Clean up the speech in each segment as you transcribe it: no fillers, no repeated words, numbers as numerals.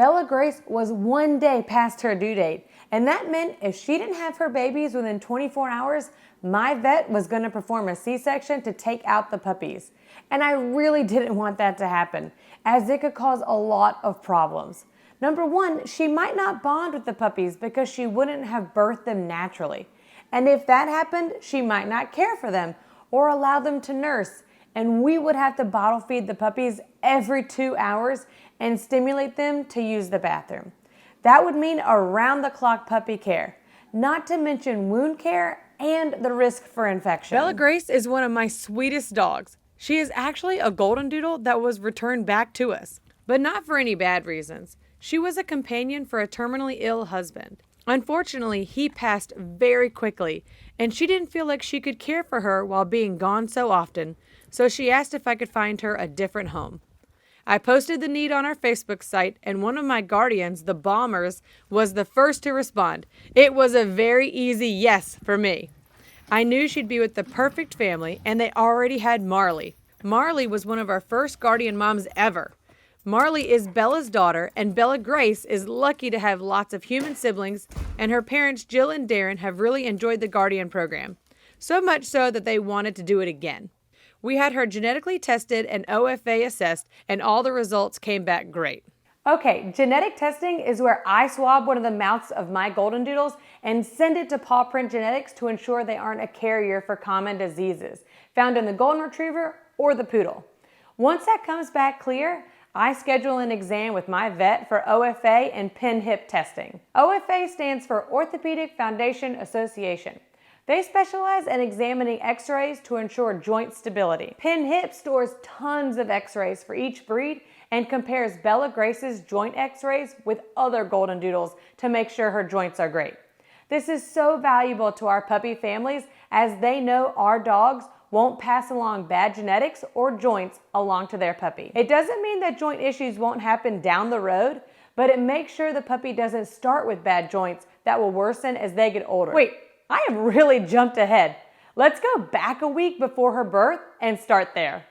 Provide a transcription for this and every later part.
Bella Grace was 1 day past her due date, and that meant if she didn't have her babies within 24 hours, my vet was going to perform a C-section to take out the puppies. And I really didn't want that to happen, as it could cause a lot of problems. Number one, she might not bond with the puppies because she wouldn't have birthed them naturally. And if that happened, she might not care for them or allow them to nurse. And we would have to bottle feed the puppies every 2 hours and stimulate them to use the bathroom. That would mean around-the-clock puppy care, not to mention wound care and the risk for infection. Bella Grace is one of my sweetest dogs. She is actually a Goldendoodle that was returned back to us, but not for any bad reasons. She was a companion for a terminally ill husband. Unfortunately, he passed very quickly, and she didn't feel like she could care for her while being gone so often, so she asked if I could find her a different home. I posted the need on our Facebook site, and one of my guardians, the Bombers, was the first to respond. It was a very easy yes for me. I knew she'd be with the perfect family, and they already had Marley. Marley was one of our first guardian moms ever. Marley is Bella's daughter, and Bella Grace is lucky to have lots of human siblings, and her parents Jill and Darren have really enjoyed the guardian program. So much so that they wanted to do it again. We had her genetically tested and OFA assessed, and all the results came back great. Okay, genetic testing is where I swab one of the mouths of my Goldendoodles and send it to paw print genetics to ensure they aren't a carrier for common diseases found in the Golden Retriever or the Poodle. Once that comes back clear, I schedule an exam with my vet for OFA and pin hip testing. OFA stands for Orthopedic Foundation Association. They specialize in examining x-rays to ensure joint stability. Pin Hip stores tons of x-rays for each breed and compares Bella Grace's joint x-rays with other Goldendoodles to make sure her joints are great. This is so valuable to our puppy families as they know our dogs won't pass along bad genetics or joints along to their puppy. It doesn't mean that joint issues won't happen down the road, but it makes sure the puppy doesn't start with bad joints that will worsen as they get older. Wait, I have really jumped ahead. Let's go back a week before her birth and start there.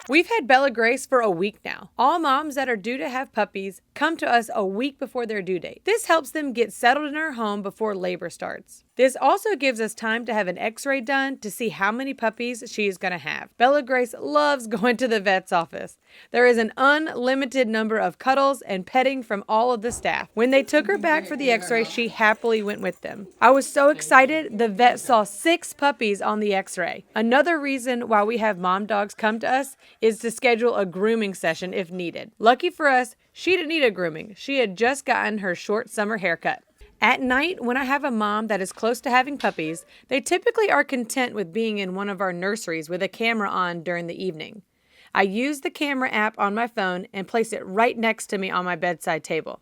We've had Bella Grace for a week now. All moms that are due to have puppies come to us a week before their due date. This helps them get settled in our home before labor starts. This also gives us time to have an x-ray done to see how many puppies she is going to have. Bella Grace loves going to the vet's office. There is an unlimited number of cuddles and petting from all of the staff. When they took her back for the x-ray, she happily went with them. I was so excited, the vet saw 6 puppies on the x-ray. Another reason why we have mom dogs come to us is to schedule a grooming session if needed. Lucky for us, she didn't need a grooming. She had just gotten her short summer haircut. At night, when I have a mom that is close to having puppies, they typically are content with being in one of our nurseries with a camera on during the evening. I use the camera app on my phone and place it right next to me on my bedside table.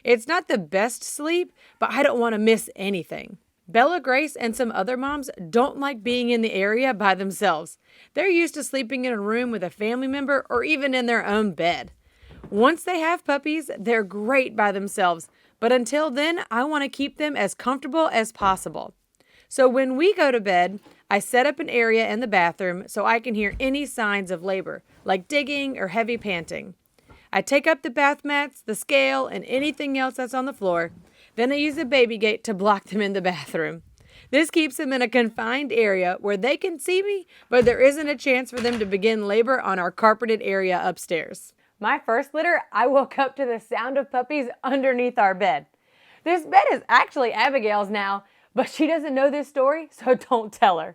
It's not the best sleep, but I don't want to miss anything. Bella Grace and some other moms don't like being in the area by themselves. They're used to sleeping in a room with a family member or even in their own bed. Once they have puppies, they're great by themselves, but until then, I want to keep them as comfortable as possible. So when we go to bed, I set up an area in the bathroom so I can hear any signs of labor, like digging or heavy panting. I take up the bath mats, the scale, and anything else that's on the floor. Then I use a baby gate to block them in the bathroom. This keeps them in a confined area where they can see me, but there isn't a chance for them to begin labor on our carpeted area upstairs. My first litter, I woke up to the sound of puppies underneath our bed. This bed is actually Abigail's now, but she doesn't know this story, so don't tell her.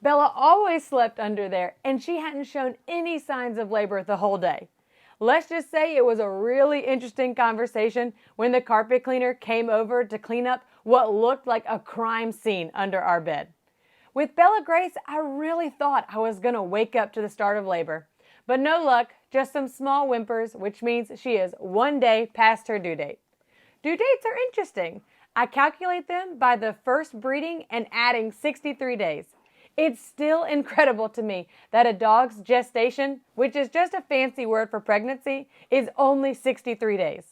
Bella always slept under there, and she hadn't shown any signs of labor the whole day. Let's just say it was a really interesting conversation when the carpet cleaner came over to clean up what looked like a crime scene under our bed. With Bella Grace, I really thought I was going to wake up to the start of labor. But no luck, just some small whimpers, which means she is 1 day past her due date. Due dates are interesting. I calculate them by the first breeding and adding 63 days. It's still incredible to me that a dog's gestation, which is just a fancy word for pregnancy, is only 63 days.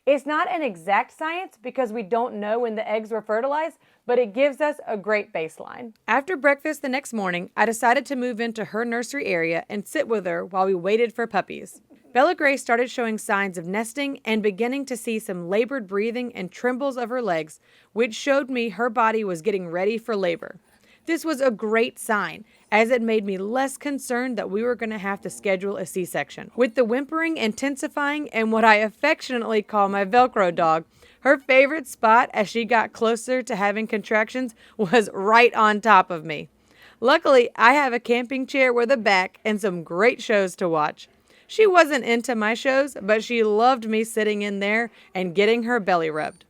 It's not an exact science because we don't know when the eggs were fertilized, but it gives us a great baseline. After breakfast the next morning, I decided to move into her nursery area and sit with her while we waited for puppies. Bella Grace started showing signs of nesting and beginning to see some labored breathing and trembles of her legs, which showed me her body was getting ready for labor. This was a great sign, as it made me less concerned that we were going to have to schedule a C-section. With the whimpering intensifying and what I affectionately call my Velcro dog, her favorite spot as she got closer to having contractions was right on top of me. Luckily, I have a camping chair with a back and some great shows to watch. She wasn't into my shows, but she loved me sitting in there and getting her belly rubbed.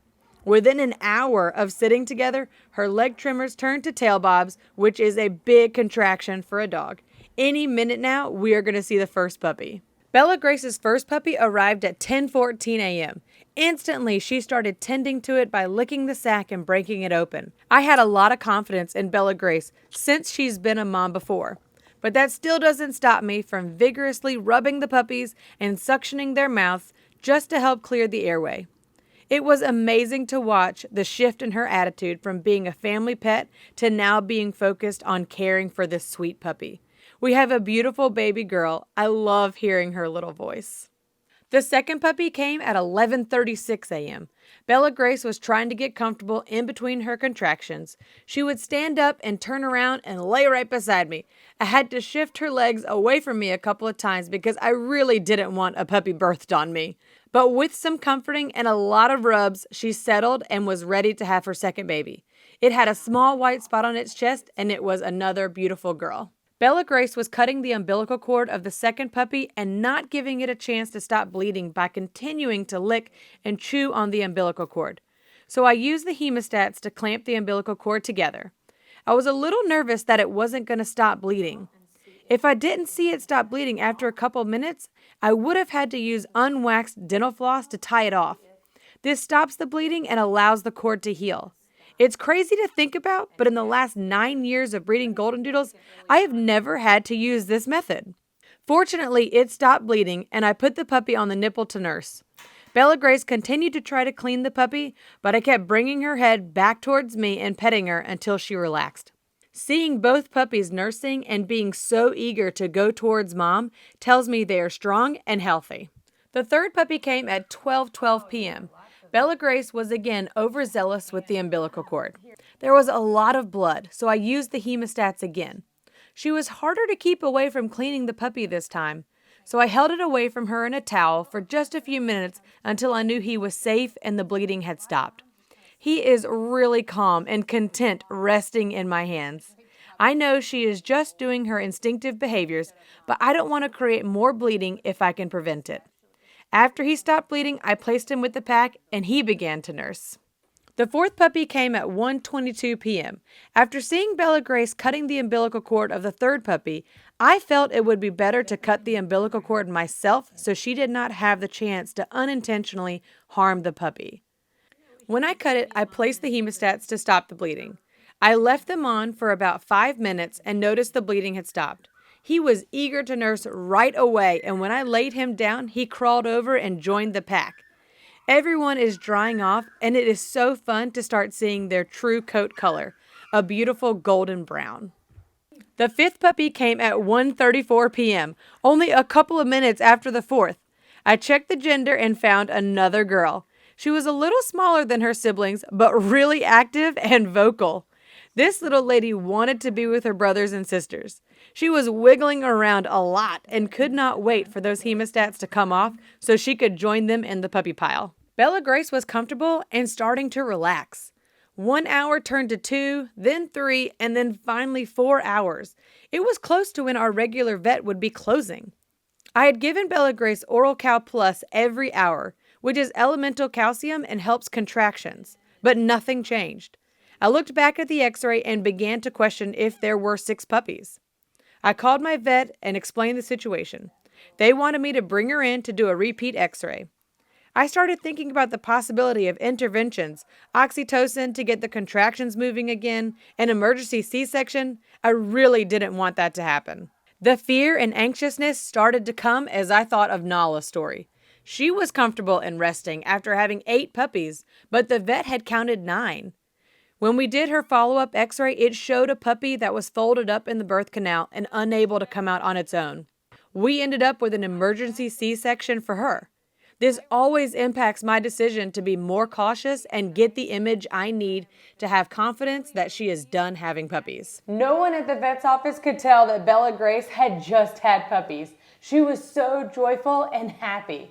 Within an hour of sitting together, her leg tremors turned to tail bobs, which is a big contraction for a dog. Any minute now, we are going to see the first puppy. Bella Grace's first puppy arrived at 10:14 a.m. Instantly, she started tending to it by licking the sack and breaking it open. I had a lot of confidence in Bella Grace since she's been a mom before. But that still doesn't stop me from vigorously rubbing the puppies and suctioning their mouths just to help clear the airway. It was amazing to watch the shift in her attitude from being a family pet to now being focused on caring for this sweet puppy. We have a beautiful baby girl. I love hearing her little voice. The second puppy came at 11:36 a.m. Bella Grace was trying to get comfortable in between her contractions. She would stand up and turn around and lay right beside me. I had to shift her legs away from me a couple of times because I really didn't want a puppy birthed on me. But with some comforting and a lot of rubs, she settled and was ready to have her second baby. It had a small white spot on its chest, and it was another beautiful girl. Bella Grace was cutting the umbilical cord of the second puppy and not giving it a chance to stop bleeding by continuing to lick and chew on the umbilical cord. So I used the hemostats to clamp the umbilical cord together. I was a little nervous that it wasn't going to stop bleeding. If I didn't see it stop bleeding after a couple minutes, I would have had to use unwaxed dental floss to tie it off. This stops the bleeding and allows the cord to heal. It's crazy to think about, but in the last 9 years of breeding Goldendoodles, I have never had to use this method. Fortunately, it stopped bleeding, and I put the puppy on the nipple to nurse. Bella Grace continued to try to clean the puppy, but I kept bringing her head back towards me and petting her until she relaxed. Seeing both puppies nursing and being so eager to go towards mom tells me they are strong and healthy. The third puppy came at 12:12 p.m. Bella Grace was again overzealous with the umbilical cord. There was a lot of blood, so I used the hemostats again. She was harder to keep away from cleaning the puppy this time, so I held it away from her in a towel for just a few minutes until I knew he was safe and the bleeding had stopped. He is really calm and content resting in my hands. I know she is just doing her instinctive behaviors, but I don't want to create more bleeding if I can prevent it. After he stopped bleeding, I placed him with the pack and he began to nurse. The fourth puppy came at 1:22 p.m. After seeing Bella Grace cutting the umbilical cord of the third puppy, I felt it would be better to cut the umbilical cord myself so she did not have the chance to unintentionally harm the puppy. When I cut it, I placed the hemostats to stop the bleeding. I left them on for about 5 minutes and noticed the bleeding had stopped. He was eager to nurse right away, and when I laid him down, he crawled over and joined the pack. Everyone is drying off, and it is so fun to start seeing their true coat color, a beautiful golden brown. The fifth puppy came at 1:34 p.m., only a couple of minutes after the fourth. I checked the gender and found another girl. She was a little smaller than her siblings, but really active and vocal. This little lady wanted to be with her brothers and sisters. She was wiggling around a lot and could not wait for those hemostats to come off so she could join them in the puppy pile. Bella Grace was comfortable and starting to relax. 1 hour turned to 2, then 3, and then finally 4 hours. It was close to when our regular vet would be closing. I had given Bella Grace Oral Cal Plus every hour, which is elemental calcium and helps contractions, but nothing changed. I looked back at the x-ray and began to question if there were 6 puppies. I called my vet and explained the situation. They wanted me to bring her in to do a repeat x-ray. I started thinking about the possibility of interventions, oxytocin to get the contractions moving again, an emergency C-section. I really didn't want that to happen. The fear and anxiousness started to come as I thought of Nala's story. She was comfortable and resting after having 8 puppies, but the vet had counted 9. When we did her follow-up x-ray, it showed a puppy that was folded up in the birth canal and unable to come out on its own. We ended up with an emergency C-section for her. This always impacts my decision to be more cautious and get the image I need to have confidence that she is done having puppies. No one at the vet's office could tell that Bella Grace had just had puppies. She was so joyful and happy.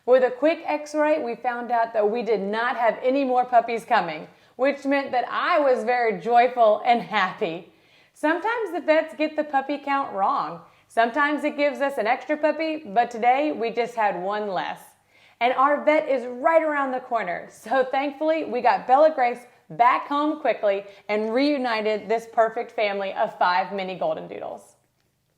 With a quick x-ray, we found out that we did not have any more puppies coming, which meant that I was very joyful and happy. Sometimes the vets get the puppy count wrong. Sometimes it gives us an extra puppy, but today we just had one less. And our vet is right around the corner. So thankfully, we got Bella Grace back home quickly and reunited this perfect family of 5 mini Goldendoodles.